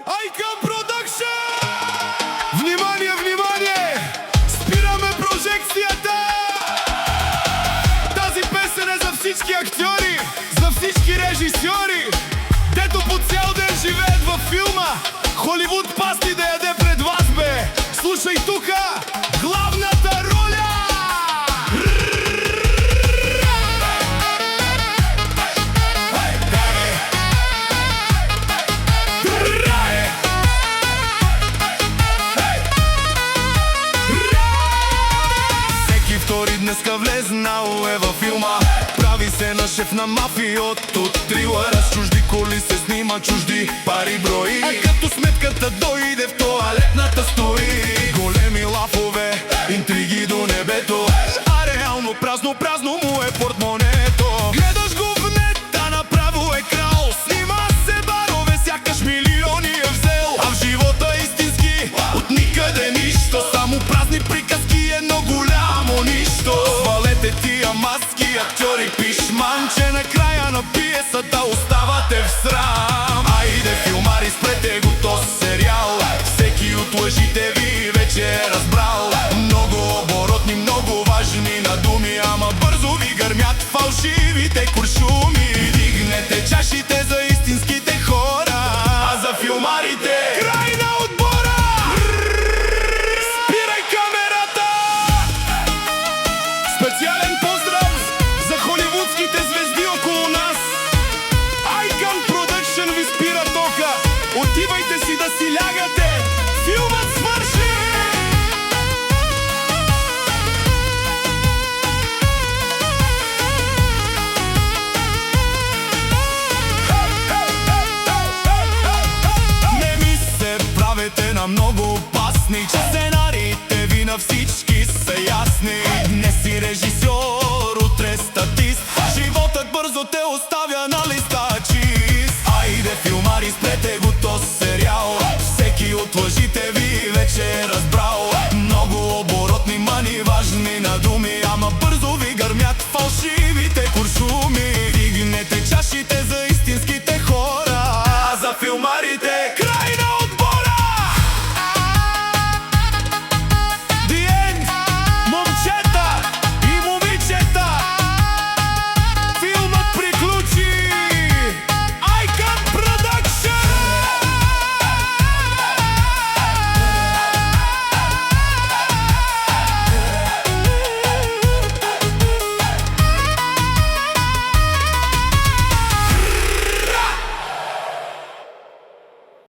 Icon Production! Внимание, внимание! Спираме прожекцията! Тази песен е за всички актьори, за всички режисьори, дето по цял ден живеят във филма. Холивуд пасти да яде пред вас, бе! Слушай тука главната роля! Втори днеска влезнал е във филма. Прави се на шеф на мафиот от трилъра. С чужди коли се снима, чужди пари брои. А като сметката дойде в тоалетната стои. Големи лафове, интриги до небето, а реално празно, празно му е портмонето. Гледаш го в нета, направо е крал. Снима се барове, сякаш милиони е взел. А в живота истински от никъде нищо, само празни приказки, едно голямо нищо. Свалете тия маски, актьори, пишманче, накрая на пиесата оставате в срам. Айде, филмари, спрете го този сериал. Всеки от лъжите ви вече е разбрал. Много оборотни, много важни надуми, ама бързо ви гърмят фалшивите куршуми. Дигнете чашите за истинските хора, а за филмарите край на отбора! Спирай камерата! Специален поздрав за холивудските звезди около нас. Icon Production ви спира тока. Отивайте си да си лягате. Филмът свърши! Не ми се правете на много опасни, че сценариите ви на всички са ясни. Днес си режисьор, утре статист. Животът бързо те оставя на листа чист. Айде, филмари, спрете го този сериал. Всеки от лъжите ви вече е разбрал. Много оборотни, мани, важни надуми, ама бързо ви гърмят фалшивите куршуми. Дигнете чашите за истинските хора, а за филмарите